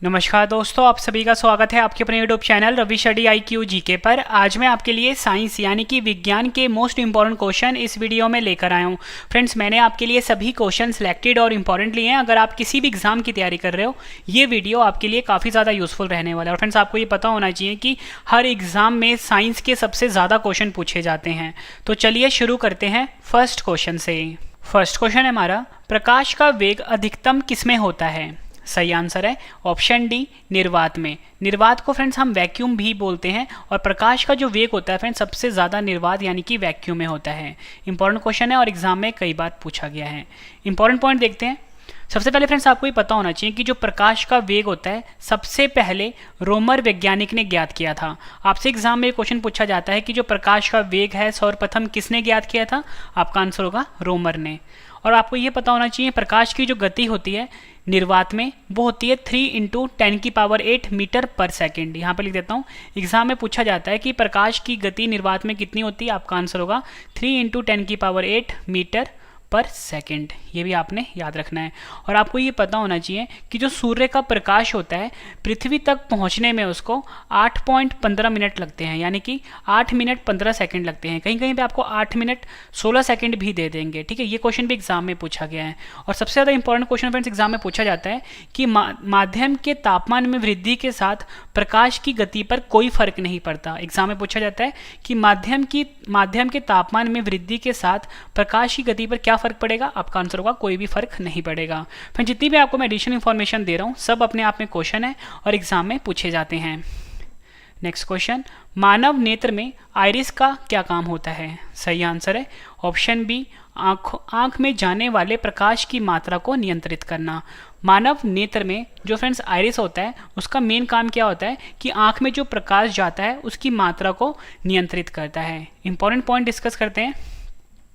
नमस्कार दोस्तों, आप सभी का स्वागत है आपके अपने YouTube channel Ravi study IQ GK पर। आज मैं आपके लिए साइंस यानी कि विज्ञान के मोस्ट इंपॉर्टेंट क्वेश्चन इस वीडियो में लेकर आया हूँ। फ्रेंड्स, मैंने आपके लिए सभी क्वेश्चन सिलेक्टेड और इंपॉर्टेंट लिए हैं। अगर आप किसी भी एग्जाम की तैयारी कर रहे हो, ये वीडियो आपके लिए काफ़ी ज़्यादा यूजफुल रहने वाला है। और फ्रेंड्स, आपको ये पता होना चाहिए कि हर एग्जाम में साइंस के सबसे ज़्यादा क्वेश्चन पूछे जाते हैं। तो चलिए शुरू करते हैं फर्स्ट क्वेश्चन से। फर्स्ट क्वेश्चन है हमारा, प्रकाश का वेग अधिकतम किसमें होता है? सही आंसर है ऑप्शन डी, निर्वात में। निर्वात को फ्रेंड्स हम वैक्यूम भी बोलते हैं और प्रकाश का जो वेग होता है फ्रेंड्स सबसे ज़्यादा निर्वात यानी कि वैक्यूम में होता है। इंपॉर्टेंट क्वेश्चन है और एग्जाम में कई बार पूछा गया है। इंपॉर्टेंट पॉइंट देखते हैं। सबसे पहले फ्रेंड्स आपको ये पता होना चाहिए कि जो प्रकाश का वेग होता है सबसे पहले रोमर वैज्ञानिक ने ज्ञात किया था। आपसे एग्जाम में क्वेश्चन पूछा जाता है कि जो प्रकाश का वेग है सर्वप्रथम किसने ज्ञात किया था? आपका आंसर होगा रोमर ने। और आपको ये पता होना चाहिए प्रकाश की जो गति होती है निर्वात में वो होती है 3 × 10⁸ मीटर पर सेकेंड। यहाँ पर लिख देता हूँ, एग्जाम में पूछा जाता है कि प्रकाश की गति निर्वात में कितनी होती है? आपका आंसर होगा 3 × 10⁸ मीटर पर सेकेंड। ये भी आपने याद रखना है। और आपको ये पता होना चाहिए कि जो सूर्य का प्रकाश होता है पृथ्वी तक पहुंचने में उसको 8.15 मिनट लगते हैं, यानी कि 8 मिनट 15 सेकंड लगते हैं। कहीं कहीं पे आपको 8 मिनट 16 सेकंड भी दे देंगे। ठीक है, ये क्वेश्चन भी एग्जाम में पूछा गया है। और सबसे ज़्यादा इंपॉर्टेंट क्वेश्चन फ्रेंड्स एग्जाम में पूछा जाता है कि माध्यम के तापमान में वृद्धि के साथ प्रकाश की गति पर कोई फर्क नहीं पड़ता। एग्जाम में पूछा जाता है कि माध्यम के तापमान में वृद्धि के साथ प्रकाश की गति पर क्या फर्क पड़ेगा? आपका आंसर होगा कोई भी फर्क नहीं पड़ेगा। फिर जितनी भी आपको मैं एडिशनल इंफॉर्मेशन दे रहा हूँ सब अपने आप में क्वेश्चन है और एग्जाम में पूछे जाते हैं। नेक्स्ट क्वेश्चन, मानव नेत्र में आइरिस का क्या काम होता है? सही आंसर है ऑप्शन बी, आंख में जाने वाले प्रकाश की मात्रा को नियंत्रित करना। मानव नेत्र में जो फ्रेंड्स आइरिस होता है उसका मेन काम क्या होता है कि आंख में जो प्रकाश जाता है उसकी मात्रा को नियंत्रित करता है। इंपॉर्टेंट पॉइंट डिस्कस करते हैं।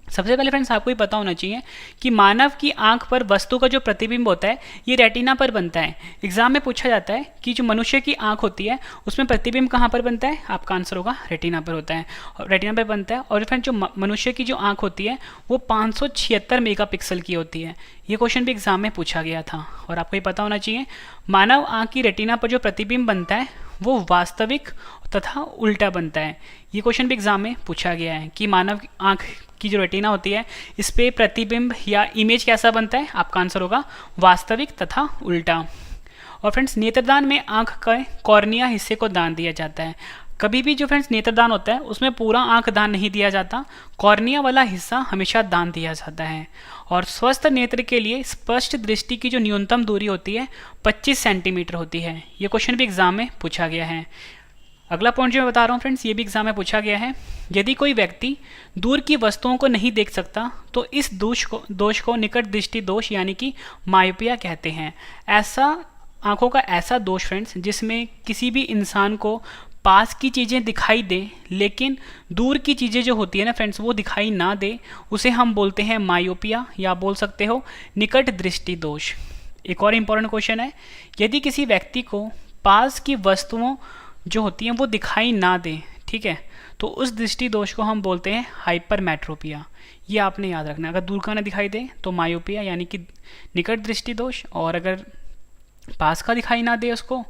सबसे पहले फ्रेंड्स आपको ये पता होना चाहिए कि मानव की आंख पर वस्तु का जो प्रतिबिंब होता है ये रेटिना पर बनता है। एग्जाम में पूछा जाता है कि जो मनुष्य की आंख होती है उसमें प्रतिबिंब कहाँ पर बनता है? आपका आंसर होगा रेटिना पर होता है, और रेटिना पर बनता है। और फ्रेंड्स जो मनुष्य की जो आंख होती है वो 576 मेगापिक्सल की होती है। ये क्वेश्चन भी एग्जाम में पूछा गया था। और आपको ये पता होना चाहिए मानव आंख की रेटिना पर जो प्रतिबिंब बनता है वो वास्तविक तथा उल्टा बनता है। ये क्वेश्चन भी एग्जाम में पूछा गया है कि मानव आंख की जो रेटिना होती है इस पे प्रतिबिंब या इमेज कैसा बनता है? आपका आंसर होगा वास्तविक तथा उल्टा। और फ्रेंड्स नेत्रदान में आंख के कॉर्निया हिस्से को दान दिया जाता है। कभी भी जो फ्रेंड्स नेत्रदान होता है उसमें पूरा आंख दान नहीं दिया जाता, कॉर्निया वाला हिस्सा हमेशा दान दिया जाता है। और स्वस्थ नेत्र के लिए स्पष्ट दृष्टि की जो न्यूनतम दूरी होती है 25 सेंटीमीटर होती है। ये क्वेश्चन भी एग्जाम में पूछा गया है। अगला पॉइंट जो मैं बता रहा हूँ फ्रेंड्स ये भी एग्जाम में पूछा गया है। यदि कोई व्यक्ति दूर की वस्तुओं को नहीं देख सकता तो इस दोष को निकट दृष्टि दोष यानी कि मायोपिया कहते हैं। आंखों का ऐसा दोष फ्रेंड्स जिसमें किसी भी इंसान को पास की चीज़ें दिखाई दे लेकिन दूर की चीज़ें जो होती है ना फ्रेंड्स वो दिखाई ना दे, उसे हम बोलते हैं मायोपिया या बोल सकते हो निकट दृष्टि दोष। एक और इम्पोर्टेंट क्वेश्चन है, यदि किसी व्यक्ति को पास की वस्तुओं जो होती हैं वो दिखाई ना दे, ठीक है, तो उस दृष्टि दोष को हम बोलते हैं हाइपरमेट्रोपिया। ये आपने याद रखना है। अगर दूर का ना दिखाई दे तो मायोपिया यानी कि निकट दृष्टि दोष, और अगर पास का दिखाई ना दे उसको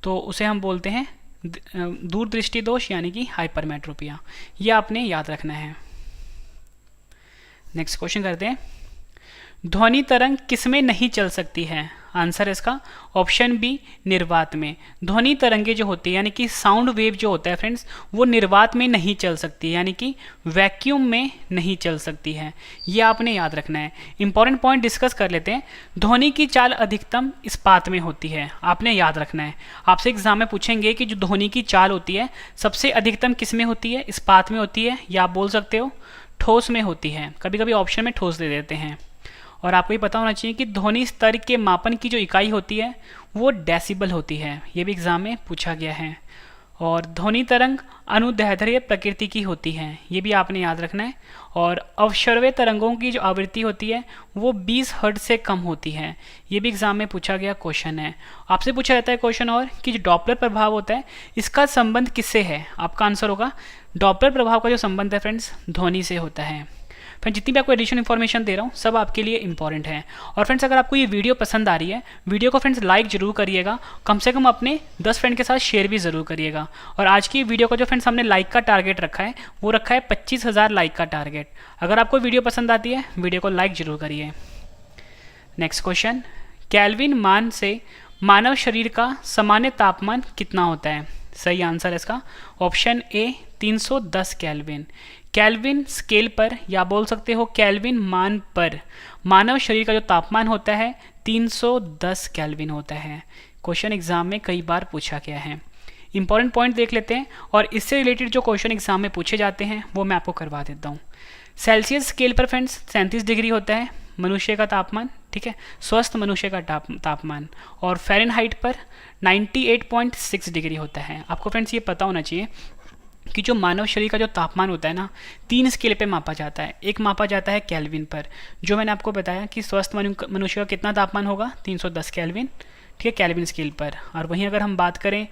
तो उसे हम बोलते हैं दूर दृष्टि दोष यानी कि हाइपरमेट्रोपिया। ये आपने याद रखना है। नेक्स्ट क्वेश्चन करते हैं, ध्वनि तरंग किसमें नहीं चल सकती है? आंसर है इसका ऑप्शन बी, निर्वात में। ध्वनि तरंगे जो होती है यानी कि साउंड वेव जो होता है फ्रेंड्स वो निर्वात में नहीं चल सकती, यानी कि वैक्यूम में नहीं चल सकती है। ये आपने याद रखना है। इंपॉर्टेंट पॉइंट डिस्कस कर लेते हैं। ध्वनि की चाल अधिकतम इस्पात में होती है, आपने याद रखना है। आपसे एग्जाम में पूछेंगे कि जो ध्वनि की चाल होती है सबसे अधिकतम किस में होती है? इस्पात में होती है, या आप बोल सकते हो ठोस में होती है। कभी कभी ऑप्शन में ठोस दे देते हैं। और आपको ये पता होना चाहिए कि ध्वनि स्तर के मापन की जो इकाई होती है वो डेसिबल होती है। ये भी एग्जाम में पूछा गया है। और ध्वनि तरंग अनुदैर्ध्य प्रकृति की होती है, ये भी आपने याद रखना है। और अवश्रव्य तरंगों की जो आवृत्ति होती है वो 20 हर्ट्ज से कम होती है। ये भी एग्जाम में पूछा गया क्वेश्चन है। आपसे पूछा जाता है क्वेश्चन और कि जो डॉपलर प्रभाव होता है इसका संबंध किससे है? आपका आंसर होगा डॉपलर प्रभाव का जो संबंध है फ्रेंड्स ध्वनि से होता है। फ्रेंड्स जितनी भी आपको एडिशनल इन्फॉर्मेशन दे रहा हूँ सब आपके लिए इंपॉर्टेंट है। और फ्रेंड्स अगर आपको ये वीडियो पसंद आ रही है, वीडियो को फ्रेंड्स लाइक जरूर करिएगा, कम से कम अपने 10 फ्रेंड के साथ शेयर भी ज़रूर करिएगा। और आज की वीडियो का जो फ्रेंड्स हमने लाइक का टारगेट रखा है वो रखा है 25,000 लाइक का टारगेट। अगर आपको वीडियो पसंद आती है वीडियो को लाइक जरूर करिए। नेक्स्ट क्वेश्चन, केल्विन मान से मानव शरीर का सामान्य तापमान कितना होता है? सही आंसर है इसका option A 310 kelvin. Kelvin scale पर या बोल सकते हो केल्विन मान पर मानव शरीर का जो तापमान होता है 310 केल्विन होता है। क्वेश्चन एग्जाम में कई बार पूछा गया है। इंपॉर्टेंट पॉइंट देख लेते हैं और इससे रिलेटेड जो क्वेश्चन एग्जाम में पूछे जाते हैं वो मैं आपको करवा देता हूँ। सेल्सियस स्केल पर फ्रेंड्स 37 डिग्री होता है मनुष्य का तापमान, ठीक है, स्वस्थ मनुष्य का तापमान। और फ़ारेनहाइट पर 98.6 डिग्री होता है। आपको फ्रेंड्स ये पता होना चाहिए कि जो मानव शरीर का जो तापमान होता है ना 3 स्केल पे मापा जाता है। एक मापा जाता है केल्विन पर, जो मैंने आपको बताया कि स्वस्थ मनुष्य का कितना तापमान होगा 310 केल्विन, ठीक है, केल्विन स्केल पर। और वहीं अगर हम बात करें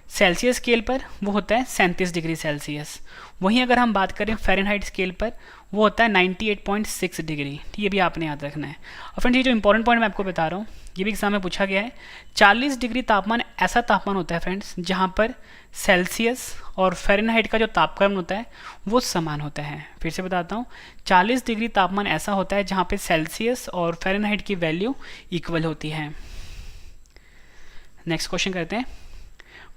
सेल्सियस स्केल पर वो होता है 37 डिग्री सेल्सियस। वहीं अगर हम बात करें फ़ारेनहाइट स्केल पर वो होता है 98.6 डिग्री। ये भी आपने याद रखना है। और फ्रेंड्स ये जो इंपॉर्टेंट पॉइंट मैं आपको बता रहा हूँ ये भी एग्जाम में पूछा गया है। 40 डिग्री तापमान ऐसा तापमान होता है फ्रेंड्स जहाँ पर सेल्सियस और फ़ारेनहाइट का जो तापक्रम होता है वो समान होता है। फिर से बताता हूँ, 40 डिग्री तापमान ऐसा होता है जहाँ पर सेल्सियस और फ़ारेनहाइट की वैल्यू इक्वल होती है। नेक्स्ट क्वेश्चन करते हैं,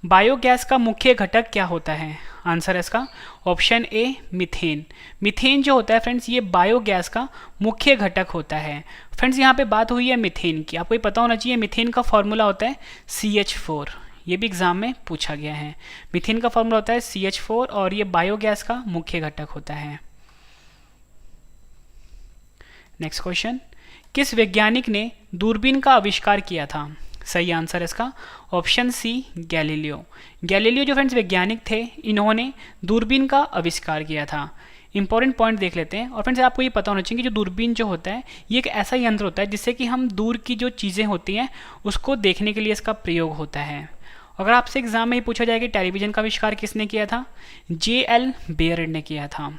बायोगैस का मुख्य घटक क्या होता है? आंसर है इसका ऑप्शन ए मीथेन। मीथेन जो होता है फ्रेंड्स ये बायोगैस का मुख्य घटक होता है। फ्रेंड्स यहाँ पे बात हुई है मीथेन की, आपको ये पता होना चाहिए मीथेन का फॉर्मूला होता है CH4। ये भी एग्जाम में पूछा गया है। मीथेन का फॉर्मूला होता है CH4 और ये बायोगैस का मुख्य घटक होता है। नेक्स्ट क्वेश्चन, किस वैज्ञानिक ने दूरबीन का आविष्कार किया था? सही आंसर है इसका ऑप्शन सी गैलीलियो। गैलीलियो जो फ्रेंड्स वैज्ञानिक थे इन्होंने दूरबीन का आविष्कार किया था। इंपॉर्टेंट पॉइंट देख लेते हैं। और फ्रेंड्स आपको ये पता होना चाहिए कि जो दूरबीन जो होता है ये एक ऐसा यंत्र होता है जिससे कि हम दूर की जो चीज़ें होती हैं उसको देखने के लिए इसका प्रयोग होता है। अगर आपसे एग्जाम में ये पूछा जाए कि टेलीविज़न का आविष्कार किसने किया था, JL बेयर्ड ने किया था।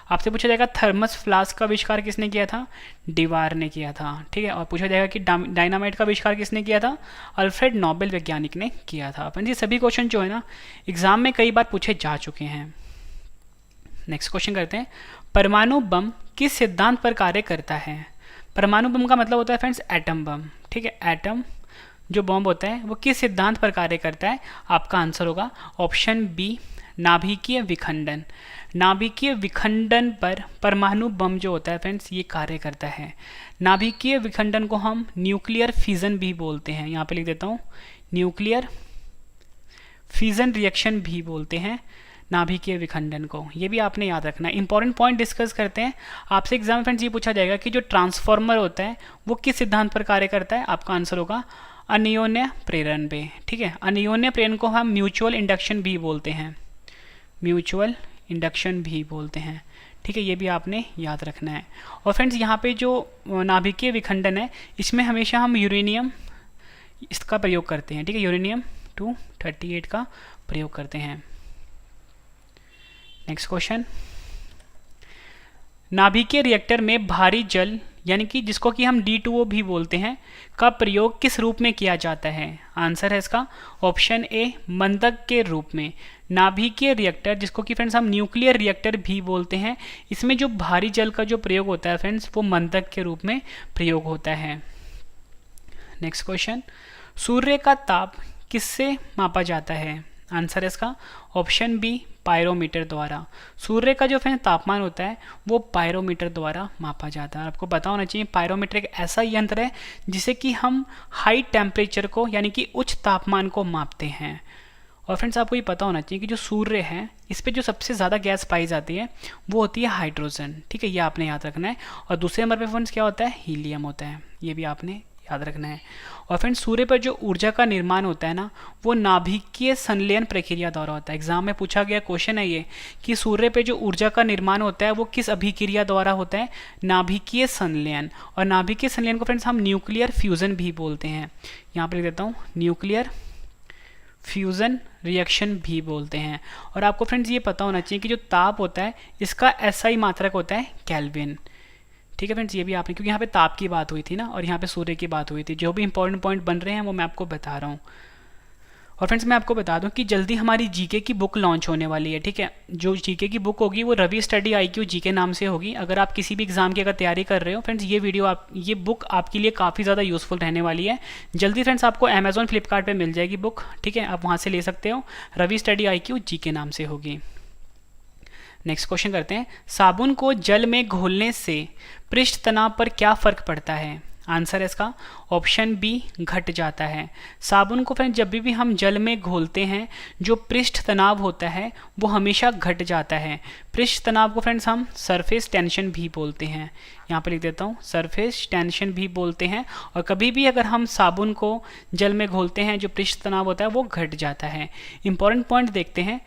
आपसे पूछा जाएगा थर्मस फ्लास्क का आविष्कार किसने किया था, डिवार ने किया था, ठीक है। और पूछा जाएगा कि डायनामाइट का आविष्कार किसने किया था, अल्फ्रेड नोबेल वैज्ञानिक ने किया था। अपन ये सभी क्वेश्चन जो है ना एग्जाम में कई बार पूछे जा चुके हैं। नेक्स्ट क्वेश्चन करते हैं, परमाणु बम किस सिद्धांत पर कार्य करता है? परमाणु बम का मतलब होता है फ्रेंड्स एटम बम, ठीक है। एटम जो बॉम्ब होता है वो किस सिद्धांत पर कार्य करता है? आपका आंसर होगा ऑप्शन बी नाभिकीय विखंडन। नाभिकीय विखंडन पर परमाणु बम जो होता है फ्रेंड्स ये कार्य करता है। नाभिकीय विखंडन को हम न्यूक्लियर फिजन भी बोलते हैं। यहाँ पे लिख देता हूँ, न्यूक्लियर फिजन रिएक्शन भी बोलते हैं नाभिकीय विखंडन को। ये भी आपने याद रखना है। इंपॉर्टेंट पॉइंट डिस्कस करते हैं। आपसे एग्जाम में फ्रेंड्स ये पूछा जाएगा कि जो ट्रांसफॉर्मर होता है वो किस सिद्धांत पर कार्य करता है? आपका आंसर होगा अनियोन्य प्रेरण पे, ठीक है। अनियोन्य प्रेरण को हम म्यूचुअल इंडक्शन भी बोलते हैं, म्यूचुअल इंडक्शन भी बोलते हैं, ठीक है। ये भी आपने याद रखना है। और फ्रेंड्स यहाँ पे जो नाभिकीय विखंडन है इसमें हमेशा हम यूरेनियम इसका प्रयोग करते हैं, ठीक है। यूरेनियम 238 का प्रयोग करते हैं। नेक्स्ट क्वेश्चन, नाभिकीय रिएक्टर में भारी जल यानी कि जिसको कि हम D2O भी बोलते हैं का प्रयोग किस रूप में किया जाता है? आंसर है इसका ऑप्शन ए मंदक के रूप में। नाभिकीय रिएक्टर जिसको कि फ्रेंड्स हम न्यूक्लियर रिएक्टर भी बोलते हैं, इसमें जो भारी जल का जो प्रयोग होता है फ्रेंड्स वो मंदक के रूप में प्रयोग होता है। नेक्स्ट क्वेश्चन, सूर्य का ताप किससे मापा जाता है? आंसर है इसका ऑप्शन बी पायरोमीटर द्वारा। सूर्य का जो फ्रेंड्स तापमान होता है वो पायरोमीटर द्वारा मापा जाता है। आपको पता होना चाहिए पायरोमीटर एक ऐसा यंत्र है जिसे कि हम हाई टेम्परेचर को यानी कि उच्च तापमान को मापते हैं। और फ्रेंड्स आपको ये पता होना चाहिए कि जो सूर्य है इस पर जो सबसे ज़्यादा गैस पाई जाती है वो होती है हाइड्रोजन, ठीक है। ये आपने याद रखना है। और दूसरे नंबर पे फ्रेंड्स क्या होता है, हीलियम होता है। ये भी आपने याद रखना है। और फ्रेंड्स सूर्य पर जो ऊर्जा का निर्माण होता है ना वो नाभिकीय संलयन प्रक्रिया द्वारा होता है। एग्जाम में पूछा गया क्वेश्चन है ये कि सूर्य पे जो ऊर्जा का निर्माण होता है वो किस अभिक्रिया द्वारा होता है? नाभिकीय संलयन। और नाभिकीय संलयन को फ्रेंड्स हम न्यूक्लियर फ्यूजन भी बोलते हैं। यहाँ पर लिख देता हूँ, न्यूक्लियर फ्यूजन रिएक्शन भी बोलते हैं। और आपको फ्रेंड्स ये पता होना चाहिए कि जो ताप होता है इसका SI मात्रक होता है केल्विन, ठीक है फ्रेंड्स, ये भी आपने, क्योंकि यहाँ पे ताप की बात हुई थी ना और यहाँ पे सूर्य की बात हुई थी, जो भी इंपॉर्टेंट पॉइंट बन रहे हैं वो मैं आपको बता रहा हूँ। और फ्रेंड्स मैं आपको बता दूं कि जल्दी हमारी जीके की बुक लॉन्च होने वाली है, ठीक है। जो जीके की बुक होगी वो रवि स्टडी IQ जीके नाम से होगी। अगर आप किसी भी एग्जाम की अगर तैयारी कर रहे हो फ्रेंड्स, ये बुक आपके लिए काफ़ी ज़्यादा यूज़फुल रहने वाली है। जल्दी फ्रेंड्स आपको अमेजोन फ्लिपकार्ट पे मिल जाएगी बुक, ठीक है, आप वहाँ से ले सकते हो। रवि स्टडी IQ जीके नाम से होगी। नेक्स्ट क्वेश्चन करते हैं, साबुन को जल में घोलने से पृष्ठ तनाव पर क्या फ़र्क पड़ता है? आंसर है इसका ऑप्शन बी, घट जाता है। साबुन को फ्रेंड्स जब भी हम जल में घोलते हैं, जो पृष्ठ तनाव होता है वो हमेशा घट जाता है। पृष्ठ तनाव को फ्रेंड्स हम सरफेस टेंशन भी बोलते हैं, यहाँ पर लिख देता हूँ, सरफेस टेंशन भी बोलते हैं। और कभी भी अगर हम साबुन को जल में घोलते हैं, जो पृष्ठ तनाव होता है वो घट जाता है। इंपॉर्टेंट पॉइंट देखते हैं,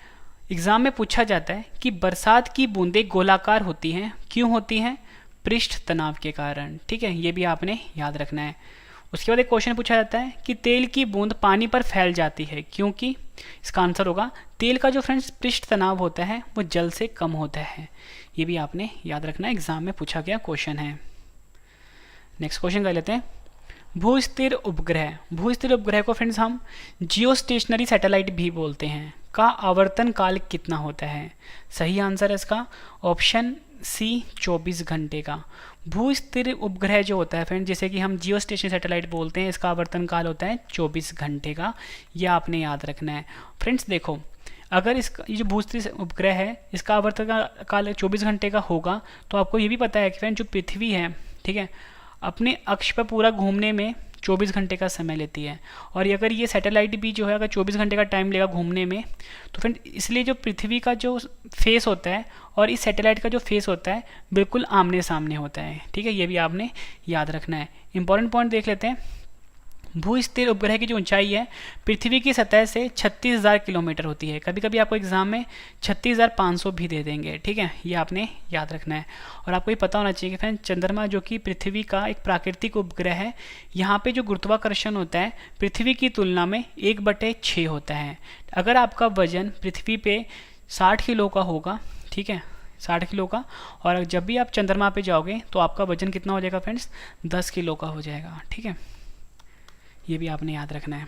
एग्जाम में पूछा जाता है कि बरसात की बूंदें गोलाकार होती हैं, क्यों होती हैं? पृष्ठ तनाव के कारण, ठीक है, ये भी आपने याद रखना है। उसके बाद एक क्वेश्चन पूछा जाता है कि तेल की बूंद पानी पर फैल जाती है, क्योंकि? इसका आंसर होगा तेल का जो फ्रेंड्स पृष्ठ तनाव होता है वो जल से कम होता है। ये भी आपने याद रखना है, एग्जाम में पूछा गया क्वेश्चन है। नेक्स्ट क्वेश्चन कर लेते हैं, भूस्थिर उपग्रह। भूस्थिर उपग्रह को फ्रेंड्स हम जियो स्टेशनरी सैटेलाइट भी बोलते हैं, का आवर्तन काल कितना होता है? सही आंसर है इसका ऑप्शन सी, 24 घंटे का। भूस्थिर उपग्रह जो होता है फ्रेंड, जैसे कि हम जियो स्टेशन सैटेलाइट बोलते हैं, इसका आवर्तन काल होता है 24 घंटे का। यह आपने याद रखना है। फ्रेंड्स देखो, अगर इसका ये जो भूस्थिर उपग्रह है इसका आवर्तन काल 24 घंटे का होगा, तो आपको ये भी पता है कि फ्रेंड जो पृथ्वी है, ठीक है, अपने अक्ष पर पूरा घूमने में 24 घंटे का समय लेती है। और अगर ये सैटेलाइट भी जो है अगर 24 घंटे का टाइम लेगा घूमने में, तो फ्रेंड इसलिए जो पृथ्वी का जो फेस होता है और इस सैटेलाइट का जो फेस होता है बिल्कुल आमने सामने होता है, ठीक है, ये भी आपने याद रखना है। इंपॉर्टेंट पॉइंट देख लेते हैं, भूस्थिर उपग्रह की जो ऊंचाई है पृथ्वी की सतह से 36,000 किलोमीटर होती है। कभी कभी आपको एग्जाम में 36,500 भी दे देंगे, ठीक है, ये आपने याद रखना है। और आपको ये पता होना चाहिए कि फ्रेंड चंद्रमा जो कि पृथ्वी का एक प्राकृतिक उपग्रह है, यहाँ पे जो गुरुत्वाकर्षण होता है पृथ्वी की तुलना में 1/6 होता है। अगर आपका वजन पृथ्वी पे 60 किलो का होगा, ठीक है, 60 किलो का, और जब भी आप चंद्रमा पे जाओगे तो आपका वजन कितना हो जाएगा फ्रेंड्स? 10 किलो का हो जाएगा, ठीक है, ये भी आपने याद रखना है।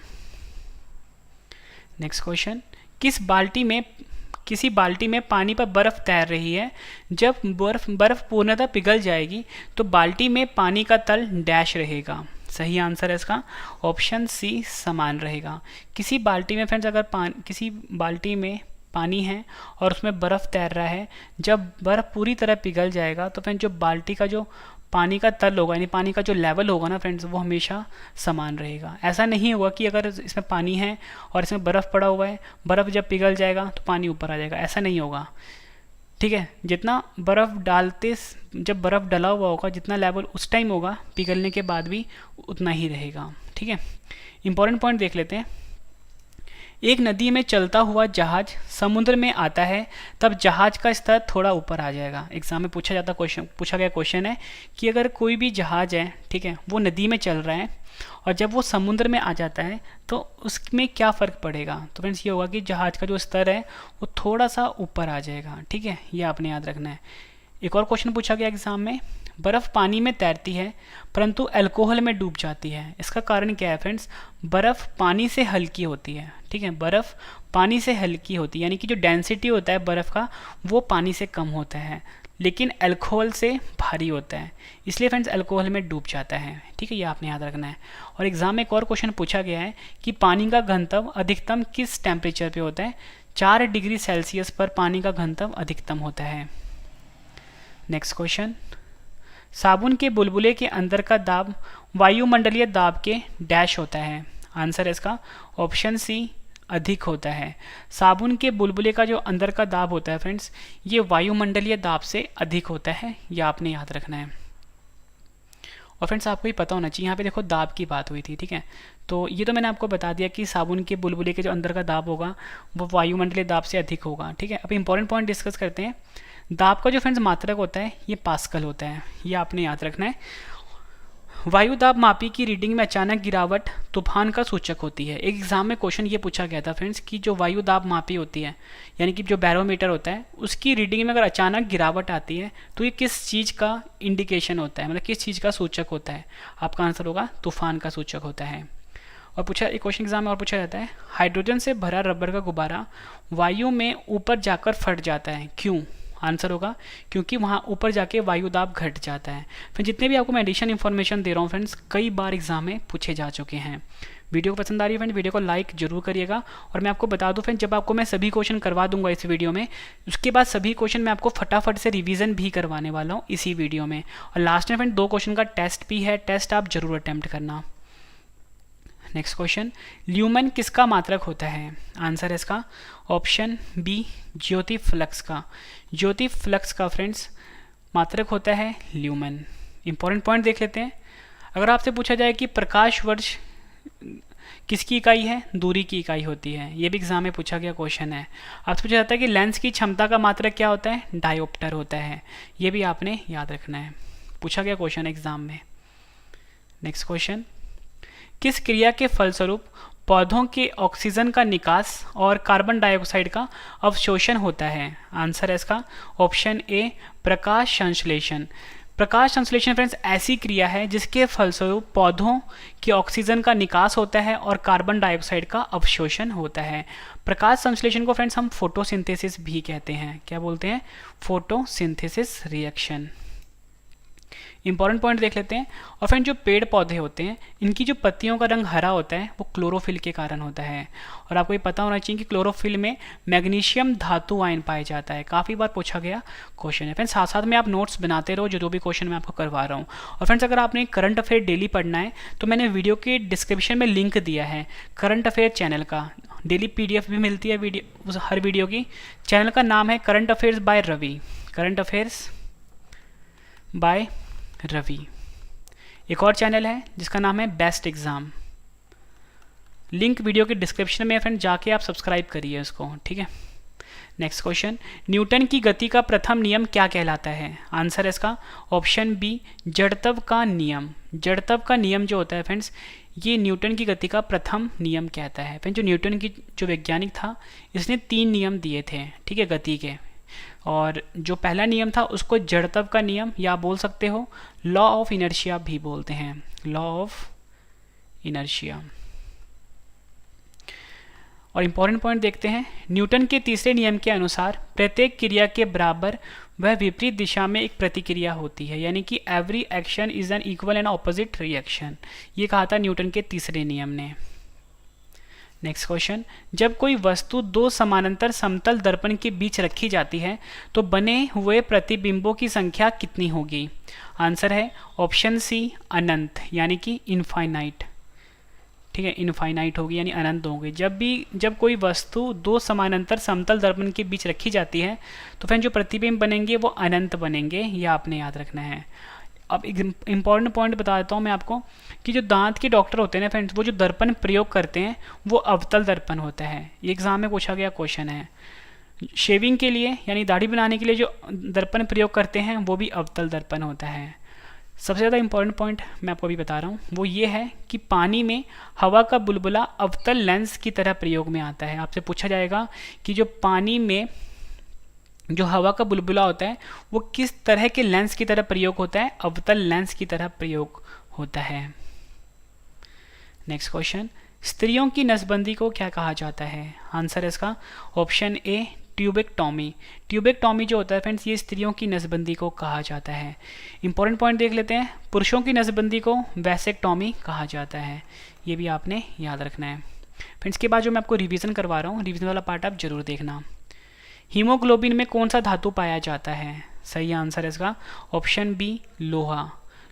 नेक्स्ट क्वेश्चन, किसी बाल्टी में पानी पर बर्फ तैर रही है। जब बर्फ पूर्णतः पिघल जाएगी तो बाल्टी में पानी का तल डैश रहेगा। सही आंसर है इसका ऑप्शन सी, समान रहेगा। किसी बाल्टी में फ्रेंड्स अगर किसी बाल्टी में पानी है और उसमें बर्फ़ तैर रहा है, जब बर्फ़ पूरी तरह पिघल जाएगा तो फ्रेंड्स जो बाल्टी का जो पानी का तल होगा, यानी पानी का जो लेवल होगा ना फ्रेंड्स, वो हमेशा समान रहेगा। ऐसा नहीं होगा कि अगर इसमें पानी है और इसमें बर्फ़ पड़ा हुआ है, बर्फ़ जब पिघल जाएगा तो पानी ऊपर आ जाएगा, ऐसा नहीं होगा, ठीक है। जितना जब बर्फ़ डला हुआ होगा, जितना लेवल उस टाइम होगा, पिघलने के बाद भी उतना ही रहेगा, ठीक है। इंपॉर्टेंट पॉइंट देख लेते हैं, एक नदी में चलता हुआ जहाज समुद्र में आता है, तब जहाज का स्तर थोड़ा ऊपर आ जाएगा। एग्जाम में पूछा गया क्वेश्चन है कि अगर कोई भी जहाज है, ठीक है, वो नदी में चल रहा है और जब वो समुद्र में आ जाता है तो उसमें क्या फ़र्क पड़ेगा? तो फ्रेंड्स ये होगा कि जहाज का जो स्तर है वो थोड़ा सा ऊपर आ जाएगा, ठीक है, ये आपने याद रखना है। एक और क्वेश्चन पूछा गया एग्जाम में, बर्फ़ पानी में तैरती है परंतु अल्कोहल में डूब जाती है, इसका कारण क्या है फ्रेंड्स? बर्फ़ पानी से हल्की होती है, ठीक है, बर्फ़ पानी से हल्की होती है, यानी कि जो डेंसिटी होता है बर्फ़ का वो पानी से कम होता है, लेकिन अल्कोहल से भारी होता है, इसलिए फ्रेंड्स अल्कोहल में डूब जाता है, ठीक है, ये आपने याद रखना है। और एग्जाम में एक और क्वेश्चन पूछा गया है कि पानी का घनत्व अधिकतम किस टेम्परेचर पे होता है? 4 डिग्री सेल्सियस पर पानी का घनत्व अधिकतम होता है। नेक्स्ट क्वेश्चन, साबुन के बुलबुले के अंदर का दाब वायुमंडलीय दाब के डैश होता है। आंसर है इसका ऑप्शन सी, अधिक होता है। साबुन के बुलबुले का जो अंदर का दाब होता है फ्रेंड्स, ये वायुमंडलीय दाब से अधिक होता है, ये आपने याद रखना है। और फ्रेंड्स आपको ये पता होना चाहिए, यहाँ पे देखो दाब की बात हुई थी, ठीक है, तो ये तो मैंने आपको बता दिया कि साबुन के बुलबुले के जो अंदर का दाब होगा वो वायुमंडलीय दाब से अधिक होगा, ठीक है। अब इंपॉर्टेंट पॉइंट डिस्कस करते हैं। दाब का जो फ्रेंड्स मात्रक होता है ये पास्कल होता है, ये आपने याद रखना है। वायु दाब मापी की रीडिंग में अचानक गिरावट तूफान का सूचक होती है। एक एग्जाम में क्वेश्चन ये पूछा गया था फ्रेंड्स कि जो वायु दाब मापी होती है, यानी कि जो बैरोमीटर होता है, उसकी रीडिंग में अगर अचानक गिरावट आती है तो ये किस चीज़ का इंडिकेशन होता है, मतलब किस चीज़ का सूचक होता है? आपका आंसर होगा तूफान का सूचक होता है। और पूछा एक क्वेश्चन एग्जाम में और पूछा जाता है, हाइड्रोजन से भरा रबर का गुब्बारा वायु में ऊपर जाकर फट जाता है, क्यों? आंसर होगा क्योंकि वहाँ ऊपर जाके वायु दाब घट जाता है। फिर जितने भी आपको मैं एडिशन इन्फॉर्मेशन दे रहा हूँ फ्रेंड्स, कई बार एग्जाम में पूछे जा चुके हैं। वीडियो को पसंद आ रही है फ्रेंड्स, वीडियो को लाइक जरूर करिएगा। और मैं आपको बता दूं फ्रेंड्स, जब आपको मैं सभी क्वेश्चन करवा दूंगा इस वीडियो में, उसके बाद सभी क्वेश्चन मैं आपको फटाफट से रिवीजन भी करवाने वाला हूँ इसी वीडियो में। और लास्ट में फ्रेंड 2 क्वेश्चन का टेस्ट भी है, टेस्ट आप जरूर अटैम्प्ट करना। नेक्स्ट क्वेश्चन, ल्यूमेन किसका मात्रक होता है? आंसर है इसका ऑप्शन बी, ज्योति फ्लक्स का। ज्योति फ्लक्स का फ्रेंड्स मात्रक होता है ल्यूमेन। इंपॉर्टेंट पॉइंट देख लेते हैं। अगर आपसे पूछा जाए कि प्रकाश वर्ष किसकी इकाई है? दूरी की इकाई होती है। ये भी एग्जाम में पूछा गया क्वेश्चन है। आपसे पूछा जाता है कि लेंस की क्षमता का मात्रक क्या होता है? डायोप्टर होता है। ये भी आपने याद रखना है, पूछा गया क्वेश्चन एग्जाम में। नेक्स्ट क्वेश्चन, किस क्रिया के फलस्वरूप पौधों के ऑक्सीजन का निकास और कार्बन डाइऑक्साइड का अवशोषण होता है? आंसर है इसका ऑप्शन ए, प्रकाश संश्लेषण। प्रकाश संश्लेषण फ्रेंड्स ऐसी क्रिया है जिसके फलस्वरूप पौधों के ऑक्सीजन का निकास होता है और कार्बन डाइऑक्साइड का अवशोषण होता है। प्रकाश संश्लेषण को फ्रेंड्स हम फोटोसिंथेसिस भी कहते हैं। क्या बोलते हैं? Photosynthesis reaction. इंपॉर्टेंट पॉइंट देख लेते हैं। और फ्रेंड जो पेड़ पौधे होते हैं, इनकी जो पत्तियों का रंग हरा होता है वो क्लोरोफिल के कारण होता है। और आपको ये पता होना चाहिए कि क्लोरोफिल में मैग्नीशियम धातु आयन पाया जाता है। काफ़ी बार पूछा गया क्वेश्चन है फ्रेंड्स। साथ साथ में आप नोट्स बनाते रहो जो भी क्वेश्चन मैं आपको करवा रहा हूँ। और फ्रेंड्स अगर आपने करंट अफेयर डेली पढ़ना है तो मैंने वीडियो के डिस्क्रिप्शन में लिंक दिया है करंट अफेयर चैनल का। डेली PDF भी मिलती है वीडियो, हर वीडियो की। चैनल का नाम है current affairs by Ravi, current affairs by Ravi. एक और चैनल है जिसका नाम है बेस्ट एग्जाम, लिंक वीडियो के डिस्क्रिप्शन में है फ्रेंड, जाके आप सब्सक्राइब करिए उसको, ठीक है। नेक्स्ट क्वेश्चन, न्यूटन की गति का प्रथम नियम क्या कहलाता है? आंसर है इसका ऑप्शन बी, जड़त्व का नियम। जड़त्व का नियम जो होता है फ्रेंड्स, ये न्यूटन की गति का प्रथम नियम कहता है। फ्रेंड जो न्यूटन की जो वैज्ञानिक था, इसने 3 नियम दिए थे, ठीक है, गति के। और जो पहला नियम था उसको जड़त्व का नियम या बोल सकते हो लॉ ऑफ इनर्शिया भी बोलते हैं, लॉ ऑफ इनर्शिया। और इंपॉर्टेंट पॉइंट देखते हैं, न्यूटन के तीसरे नियम के अनुसार प्रत्येक क्रिया के बराबर वह विपरीत दिशा में एक प्रतिक्रिया होती है, यानी कि every action is an equal and opposite reaction. ये कहा था न्यूटन के तीसरे नियम ने। नेक्स्ट क्वेश्चन, जब कोई वस्तु 2 समानांतर समतल दर्पण के बीच रखी जाती है तो बने हुए प्रतिबिंबों की संख्या कितनी होगी? आंसर है ऑप्शन सी, अनंत, यानी कि इनफाइनाइट, ठीक है, इनफाइनाइट होगी यानी अनंत होगी। जब कोई वस्तु 2 समानांतर समतल दर्पण के बीच रखी जाती है तो फिर जो प्रतिबिंब बनेंगे वो अनंत बनेंगे, यह आपने याद रखना है। अब एक इम्पॉर्टेंट पॉइंट बता देता हूँ मैं आपको कि जो दांत के डॉक्टर होते हैं ना फ्रेंड्स, वो जो दर्पण प्रयोग करते हैं वो अवतल दर्पण होता है। ये एग्जाम में पूछा गया क्वेश्चन है। शेविंग के लिए यानी दाढ़ी बनाने के लिए जो दर्पण प्रयोग करते हैं वो भी अवतल दर्पण होता है। सबसे ज़्यादा इंपॉर्टेंट पॉइंट मैं आपको अभी बता रहा हूँ वो ये है कि पानी में हवा का बुलबुला अवतल लेंस की तरह प्रयोग में आता है। आपसे पूछा जाएगा कि जो पानी में जो हवा का बुलबुला होता है वो किस तरह के लेंस की तरह प्रयोग होता है? अवतल लेंस की तरह प्रयोग होता है। नेक्स्ट क्वेश्चन, स्त्रियों की नसबंदी को क्या कहा जाता है? आंसर है इसका ऑप्शन ए, ट्यूबेक्टॉमी। ट्यूबेक्टॉमी जो होता है फ्रेंड्स, ये स्त्रियों की नसबंदी को कहा जाता है। इंपॉर्टेंट पॉइंट देख लेते हैं, पुरुषों की नसबंदी को वैसेक्टॉमी कहा जाता है। ये भी आपने याद रखना है फ्रेंड्स। के बाद जो मैं आपको रिवीजन करवा रहा हूँ, रिवीजन वाला पार्ट आप जरूर देखना। हीमोग्लोबिन में कौन सा धातु पाया जाता है? सही आंसर है इसका ऑप्शन बी, लोहा।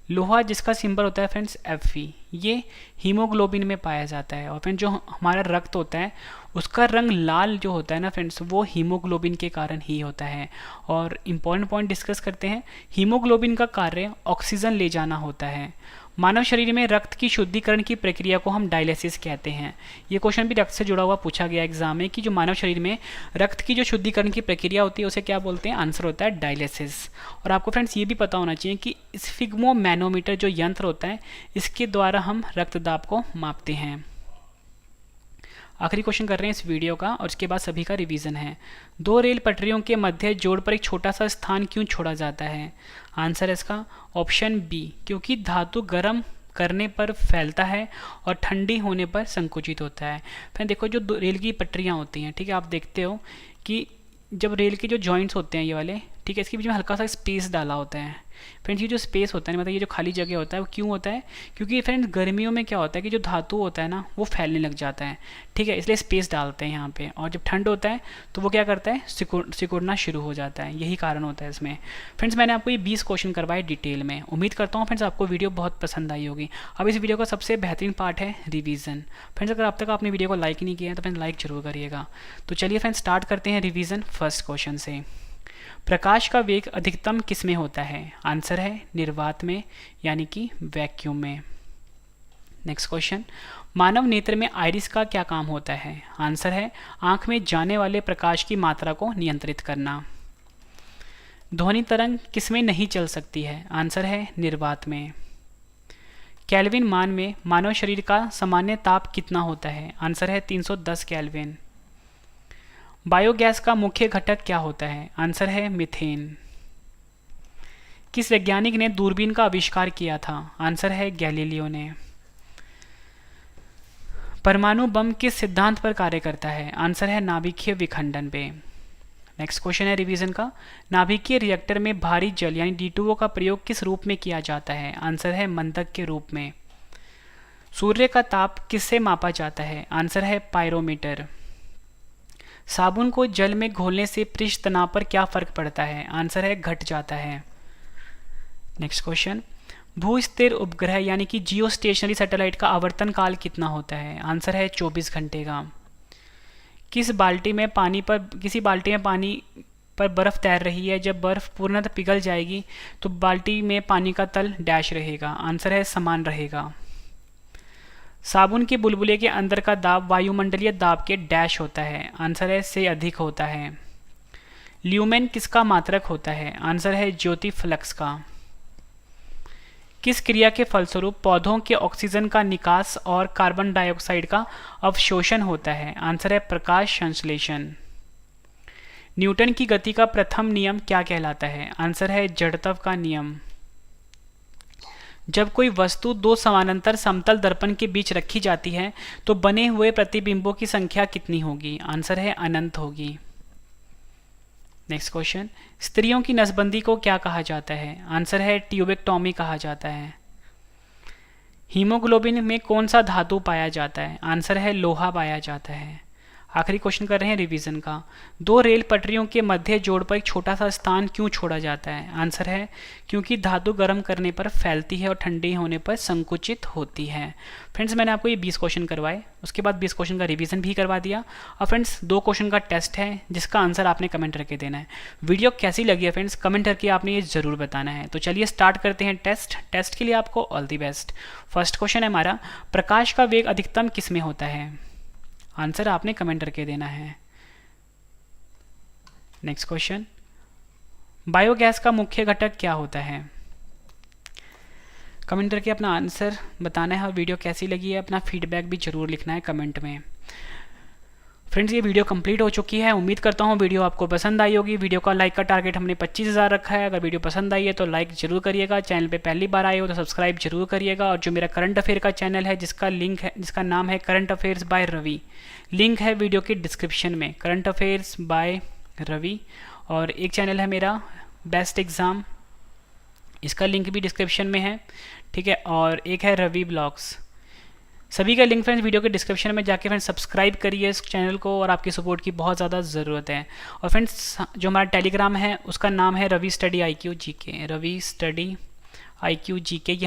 लोहा जिसका सिंबल होता है फ्रेंड्स Fe, ये हीमोग्लोबिन में पाया जाता है। और फ्रेंड्स जो हमारा रक्त होता है उसका रंग लाल जो होता है ना फ्रेंड्स, वो हीमोग्लोबिन के कारण ही होता है। और इम्पॉर्टेंट पॉइंट डिस्कस करते हैं, हीमोग्लोबिन का कार्य ऑक्सीजन ले जाना होता है। मानव शरीर में रक्त की शुद्धिकरण की प्रक्रिया को हम डायलिसिस कहते हैं। ये क्वेश्चन भी रक्त से जुड़ा हुआ पूछा गया एग्जाम में कि जो मानव शरीर में रक्त की जो शुद्धिकरण की प्रक्रिया होती है उसे क्या बोलते हैं, आंसर होता है डायलिसिस। और आपको फ्रेंड्स ये भी पता होना चाहिए कि स्फिग्मोमैनोमीटर जो यंत्र होता है इसके द्वारा हम रक्तदाब को मापते हैं। आखिरी क्वेश्चन कर रहे हैं इस वीडियो का और इसके बाद सभी का रिवीजन है। दो रेल पटरियों के मध्य जोड़ पर एक छोटा सा स्थान क्यों छोड़ा जाता है? आंसर है इसका ऑप्शन बी, क्योंकि धातु गर्म करने पर फैलता है और ठंडी होने पर संकुचित होता है। फिर देखो जो रेल की पटरियाँ होती हैं, ठीक है, आप देखते हो कि जब रेल के जो जॉइंट्स होते हैं ये वाले, ठीक है, इसके बीच में हल्का सा स्पेस डाला होता है। फ्रेंड्स ये जो स्पेस होता है, मतलब ये जो खाली जगह होता है वो क्यों होता है? क्योंकि फ्रेंड्स गर्मियों में क्या होता है कि जो धातु होता है ना वो फैलने लग जाता है, ठीक है, इसलिए स्पेस डालते हैं यहाँ पे। और जब ठंड होता है तो वो क्या करता है, सिकुड़ना शुरू हो जाता है, यही कारण होता है इसमें। फ्रेंड्स मैंने आपको ये 20 क्वेश्चन करवाए डिटेल में। उम्मीद करता हूँ फ्रेंड्स आपको वीडियो बहुत पसंद आई होगी। अब इस वीडियो का सबसे बेहतरीन पार्ट है रिवीजन। फ्रेंड्स अगर अब तक आपने वीडियो को लाइक नहीं किया है तो फ्रेंड्स लाइक जरूर करिएगा। तो चलिए फ्रेंड्स स्टार्ट करते हैं रिवीजन फर्स्ट क्वेश्चन से। प्रकाश का वेग अधिकतम किस में होता है? आंसर है निर्वात में, यानी कि वैक्यूम में। नेक्स्ट क्वेश्चन, मानव नेत्र में आइरिस का क्या काम होता है? आंसर है आंख में जाने वाले प्रकाश की मात्रा को नियंत्रित करना। ध्वनि तरंग किस में नहीं चल सकती है? आंसर है निर्वात में। केल्विन मान में मानव शरीर का सामान्य ताप कितना होता है? आंसर है 310 केल्विन। बायोगैस का मुख्य घटक क्या होता है? आंसर है मीथेन। किस वैज्ञानिक ने दूरबीन का आविष्कार किया था? आंसर है गैलीलियो ने। परमाणु बम किस सिद्धांत पर कार्य करता है? आंसर है नाभिकीय विखंडन पे। नेक्स्ट क्वेश्चन है रिवीजन का, नाभिकीय रिएक्टर में भारी जल यानी D2O का प्रयोग किस रूप में किया जाता है? आंसर है मंदक के रूप में। सूर्य का ताप किससे मापा जाता है? आंसर है पायरोमीटर। साबुन को जल में घोलने से पृष्ठ तनाव पर क्या फर्क पड़ता है? आंसर है घट जाता है। नेक्स्ट क्वेश्चन, भू स्थिर उपग्रह यानी कि जियो स्टेशनरी सैटेलाइट का आवर्तन काल कितना होता है? आंसर है 24 घंटे का। किसी बाल्टी में पानी पर बर्फ तैर रही है, जब बर्फ पूर्णतः पिघल जाएगी तो बाल्टी में पानी का तल डैश रहेगा? आंसर है समान रहेगा। साबुन के बुलबुले के अंदर का दाब वायुमंडलीय दाब के डैश होता है? आंसर है से अधिक होता है। ल्यूमेन किसका मात्रक होता है? आंसर है ज्योति फ्लक्स का। किस क्रिया के फलस्वरूप पौधों के ऑक्सीजन का निकास और कार्बन डाइऑक्साइड का अवशोषण होता है? आंसर है प्रकाश संश्लेषण। न्यूटन की गति का प्रथम नियम क्या कहलाता है? आंसर है जड़त्व का नियम। जब कोई वस्तु दो समानांतर समतल दर्पण के बीच रखी जाती है तो बने हुए प्रतिबिंबों की संख्या कितनी होगी? आंसर है अनंत होगी। नेक्स्ट क्वेश्चन, स्त्रियों की नसबंदी को क्या कहा जाता है? आंसर है ट्यूबेक्टोमी कहा जाता है। हीमोग्लोबिन में कौन सा धातु पाया जाता है? आंसर है लोहा पाया जाता है। आखिरी क्वेश्चन कर रहे हैं रिवीजन का, दो रेल पटरियों के मध्य जोड़ पर एक छोटा सा स्थान क्यों छोड़ा जाता है? आंसर है क्योंकि धातु गर्म करने पर फैलती है और ठंडी होने पर संकुचित होती है। फ्रेंड्स मैंने आपको ये 20 क्वेश्चन करवाए, उसके बाद 20 क्वेश्चन का रिवीजन भी करवा दिया। और फ्रेंड्स 2 क्वेश्चन का टेस्ट है जिसका आंसर आपने कमेंट करके देना है। वीडियो कैसी लगी है फ्रेंड्स कमेंट करके आपने ये ज़रूर बताना है। तो चलिए स्टार्ट करते हैं टेस्ट के लिए आपको all the best. First question है हमारा, प्रकाश का वेग अधिकतम किस में होता है? आंसर आपने कमेंट करके देना है। नेक्स्ट क्वेश्चन, बायोगैस का मुख्य घटक क्या होता है? कमेंट करके अपना आंसर बताना है और वीडियो कैसी लगी है अपना फीडबैक भी जरूर लिखना है कमेंट में। फ्रेंड्स ये वीडियो कंप्लीट हो चुकी है, उम्मीद करता हूँ वीडियो आपको पसंद आई होगी। वीडियो का लाइक का टारगेट हमने 25,000 रखा है। अगर वीडियो पसंद आई है तो लाइक जरूर करिएगा, चैनल पे पहली बार आए हो तो सब्सक्राइब जरूर करिएगा। और जो मेरा करंट अफेयर का चैनल है जिसका नाम है current affairs by Ravi, link है वीडियो के डिस्क्रिप्शन में, करंट अफेयर्स बाय रवि। और एक चैनल है मेरा बेस्ट एग्ज़ाम, इसका लिंक भी डिस्क्रिप्शन में है, ठीक है। और एक है रवि ब्लॉग्स, सभी का लिंक फ्रेंड्स वीडियो के डिस्क्रिप्शन में जाके फ्रेंड्स सब्सक्राइब करिए इस चैनल को, और आपकी सपोर्ट की बहुत ज़्यादा ज़रूरत है। और फ्रेंड्स जो हमारा टेलीग्राम है उसका नाम है Ravi study IQ GK, Ravi study IQ GK।